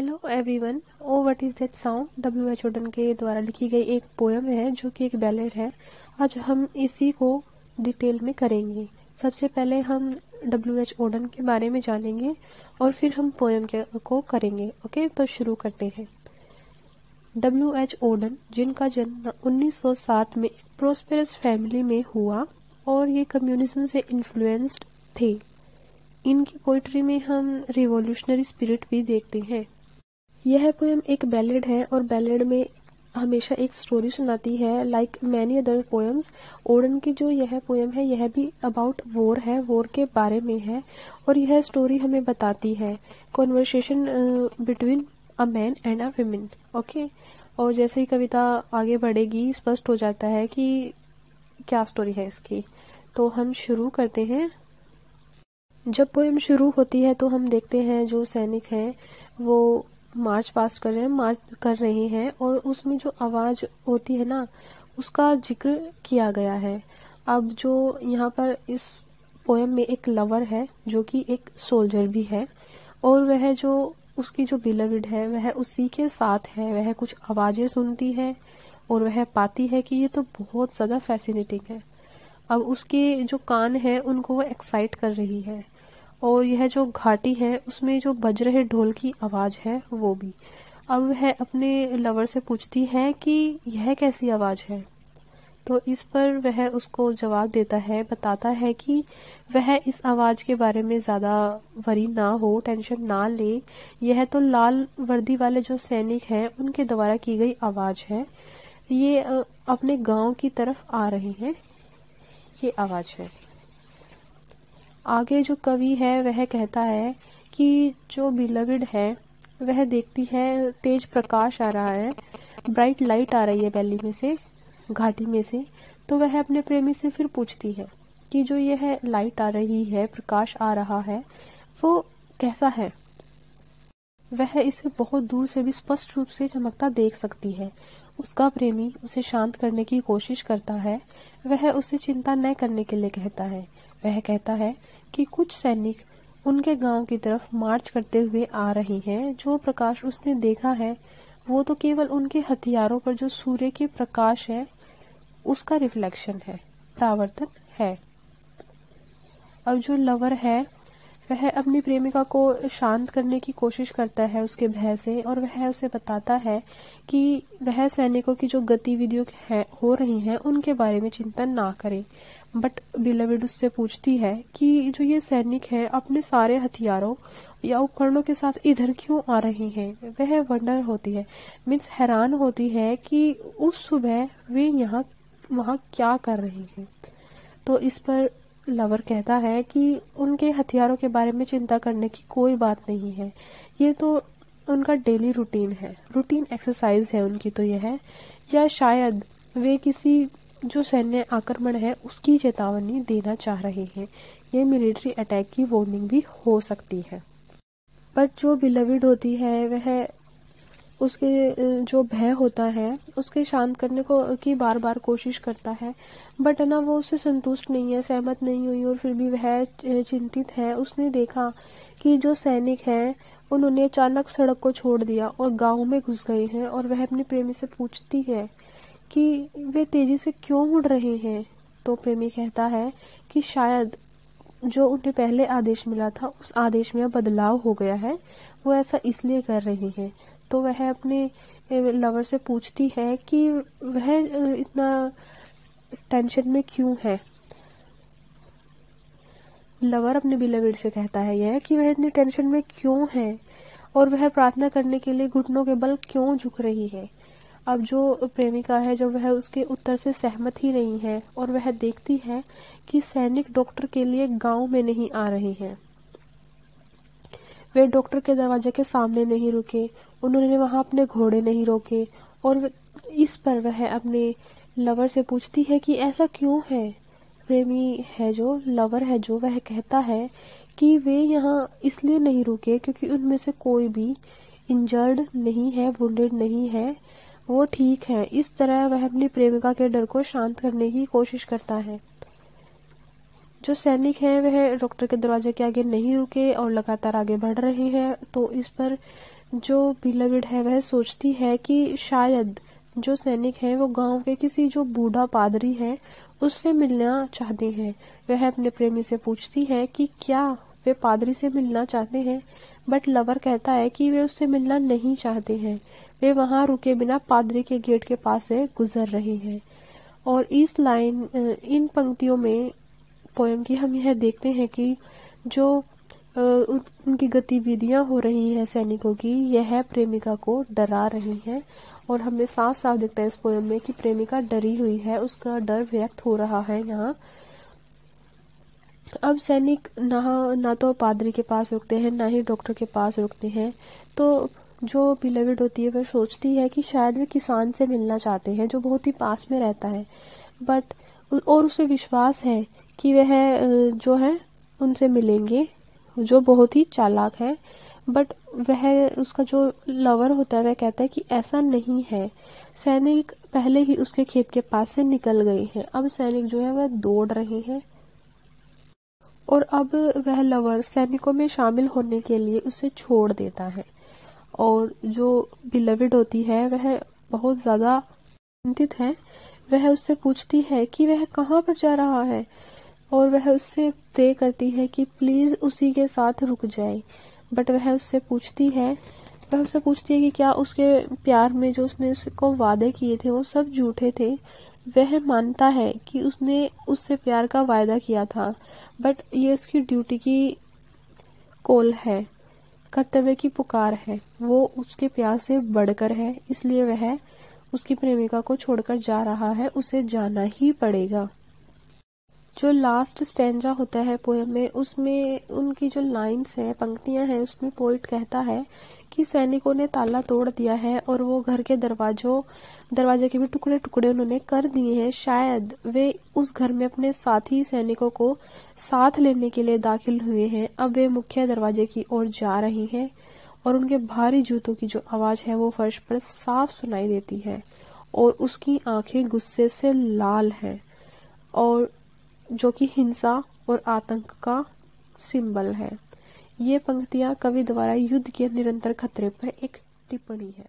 Hello everyone. Oh what is that sound W.H. Odean के द्वारा लिखी गई एक पोयम है जो कि एक बैलेड है। आज हम इसी को डिटेल में करेंगे। सबसे पहले हम W.H. ओडन के बारे में जानेंगे और फिर हम पोयम को करेंगे। ओके, तो शुरू करते हैं। W.H. ओडन, जिनका जन्म 1907 में एक प्रोस्पेरस फैमिली में हुआ और ये कम्युनिज्म से इन्फ्लुएंस्ड थे। इनकी पोइट्री में हम रिवॉल्यूशनरी स्पिरिट भी देखते हैं। यह पोएम एक बैलेड है और बैलेड में हमेशा एक स्टोरी सुनाती है। Like many other poems, Odean की जो यह पोएम है यह भी अबाउट वॉर है, वॉर के बारे में है और यह स्टोरी हमें बताती है conversation between a man and a women. Okay, और जैसे ही कविता आगे बढ़ेगी स्पष्ट हो जाता है कि क्या स्टोरी है इसकी। तो हम शुरू करते हैं। जब पोएम शुरू होती है तो हम देखते हैं जो सैनिक हैं वो मार्च पास्ट कर रहे हैं और उसमें जो आवाज होती है ना उसका जिक्र किया गया है। अब जो यहाँ पर इस पोएम में एक लवर है जो कि एक सोल्जर भी है और वह जो उसकी जो बिलविड है वह उसी के साथ है। वह कुछ आवाजें सुनती है और वह पाती है कि ये तो बहुत ज्यादा फैसिनेटिंग है। अब उसके जो कान है उनको वो एक्साइट कर रही है और यह जो घाटी है उसमें जो बज रहे ढोल की आवाज है वो भी। अब वह अपने लवर से पूछती है कि यह कैसी आवाज है, तो इस पर वह उसको जवाब देता है, बताता है कि वह इस आवाज के बारे में ज्यादा वरी ना हो, टेंशन ना ले। यह तो लाल वर्दी वाले जो सैनिक हैं उनके द्वारा की गई आवाज है। ये अपने गांव की तरफ आ रहे हैं, ये आवाज है। आगे जो कवि है वह कहता है कि जो बिलविड है वह देखती है तेज प्रकाश आ रहा है, ब्राइट लाइट आ रही है वैली में से, घाटी में से। तो वह अपने प्रेमी से फिर पूछती है कि जो यह लाइट आ रही है, प्रकाश आ रहा है, वो कैसा है। वह इसे बहुत दूर से भी स्पष्ट रूप से चमकता देख सकती है। उसका प्रेमी उसे शांत करने की कोशिश करता है। वह उसे चिंता न करने के लिए कहता है। वह कहता है कि कुछ सैनिक उनके गांव की तरफ मार्च करते हुए आ रहे हैं। जो प्रकाश उसने देखा है वो तो केवल उनके हथियारों पर जो सूर्य के प्रकाश है उसका रिफ्लेक्शन है, परावर्तन है। अब जो लवर है वह अपनी प्रेमिका को शांत करने की कोशिश करता है उसके भय से और वह उसे बताता है कि वह सैनिकों की जो गतिविधियां हो रही हैं उनके बारे में चिंता ना करे। बट बिलविड उससे पूछती है कि जो ये सैनिक है अपने सारे हथियारों या उपकरणों के साथ इधर क्यों आ रहे हैं। वह वंडर होती है, मीन्स हैरान होती है कि उस सुबह वे यहाँ वहाँ क्या कर रहे हैं। तो इस पर लवर कहता है कि उनके हथियारों के बारे में चिंता करने की कोई बात नहीं है, ये तो उनका डेली रूटीन है, रूटीन एक्सरसाइज है उनकी तो यह है। या शायद वे किसी जो सैन्य आक्रमण है उसकी चेतावनी देना चाह रहे हैं। ये मिलिट्री अटैक की वार्निंग भी हो सकती है। पर जो बिलविड होती है वह उसके जो भय होता है उसके शांत करने को की बार बार कोशिश करता है। बट ना वो उससे संतुष्ट नहीं है, सहमत नहीं हुई और फिर भी वह चिंतित है। उसने देखा कि जो सैनिक हैं उन्होंने अचानक सड़क को छोड़ दिया और गांव में घुस गए हैं और वह अपने प्रेमी से पूछती है कि वे तेजी से क्यों मुड़ रहे हैं। तो प्रेमी कहता है कि शायद जो उन्हें पहले आदेश मिला था उस आदेश में बदलाव हो गया है, वो ऐसा इसलिए कर रहे हैं। तो वह अपने लवर से पूछती है कि वह इतना टेंशन में क्यों है। लवर अपने बिलविड से कहता है यह कि वह इतनी टेंशन में क्यों है और वह प्रार्थना करने के लिए घुटनों के बल क्यों झुक रही है। अब जो प्रेमिका है जब वह उसके उत्तर से सहमत ही नहीं है और वह देखती है कि सैनिक डॉक्टर के लिए गांव में नहीं आ रहे हैं, वे डॉक्टर के दरवाजे के सामने नहीं रुके, उन्होंने वहां अपने घोड़े नहीं रोके। और इस पर वह अपने लवर से पूछती है कि ऐसा क्यों है। प्रेमी है जो लवर है जो वह कहता है कि वे यहाँ इसलिए नहीं रुके क्योंकि उनमें से कोई भी इंजर्ड नहीं है, वुंडेड नहीं है, वो ठीक है। इस तरह वह अपनी प्रेमिका के डर को शांत करने की कोशिश करता है। जो सैनिक हैं वह डॉक्टर के दरवाजे के आगे नहीं रुके और लगातार आगे बढ़ रहे हैं। तो इस पर जो बिलविड है वह सोचती है कि शायद जो सैनिक है वो गांव के किसी जो बूढ़ा पादरी है उससे मिलना चाहते हैं। वह अपने प्रेमी से पूछती है कि क्या वे पादरी से मिलना चाहते हैं, बट लवर कहता है कि वे उससे मिलना नहीं चाहते हैं। वे वहां रुके बिना पादरी के गेट के पास से गुजर रहे हैं। और इन पंक्तियों में पोयम की हम यह देखते हैं कि जो उनकी गतिविधियां हो रही है सैनिकों की, यह प्रेमिका को डरा रही है। और हमें साफ साफ दिखता है इस पोयम में कि प्रेमिका डरी हुई है, उसका डर व्यक्त हो रहा है यहाँ। अब सैनिक ना तो पादरी के पास रुकते हैं ना ही डॉक्टर के पास रुकते हैं। तो जो बिलविड होती है वह सोचती है कि शायद वे किसान से मिलना चाहते हैं जो बहुत ही पास में रहता है, बट और उसे विश्वास है कि वह जो है उनसे मिलेंगे, जो बहुत ही चालाक है। बट वह उसका जो लवर होता है वह कहता है कि ऐसा नहीं है, सैनिक पहले ही उसके खेत के पास से निकल गए हैं। अब सैनिक जो है वह दौड़ रहे हैं और अब वह लवर सैनिकों में शामिल होने के लिए उसे छोड़ देता है। और जो बिलविड होती है वह बहुत ज्यादा चिंतित है। वह उससे पूछती है कि वह कहाँ पर जा रहा है और वह उससे प्रे करती है कि प्लीज उसी के साथ रुक जाए। बट वह उससे पूछती है कि क्या उसके प्यार में जो उसने उसको वादे किए थे वो सब झूठे थे। वह मानता है कि उसने उससे प्यार का वायदा किया था, बट ये उसकी ड्यूटी की कॉल है, कर्तव्य की पुकार है, वो उसके प्यार से बढ़कर है, इसलिए वह उसकी प्रेमिका को छोड़कर जा रहा है, उसे जाना ही पड़ेगा। जो लास्ट स्टैंजा होता है पोयम में, उसमें उनकी जो लाइन्स है, पंक्तियां हैं, उसमें पोइट कहता है कि सैनिकों ने ताला तोड़ दिया है और वो घर के दरवाजे के भी टुकड़े टुकड़े उन्होंने कर दिए हैं। शायद वे उस घर में अपने साथी सैनिकों को साथ लेने के लिए दाखिल हुए हैं। अब वे मुख्य दरवाजे की ओर जा रहे हैं और उनके भारी जूतों की जो आवाज है वो फर्श पर साफ सुनाई देती है और उसकी आंखें गुस्से से लाल हैं, और जो कि हिंसा और आतंक का सिंबल है। ये पंक्तियां कवि द्वारा युद्ध के निरंतर खतरे पर एक टिप्पणी है।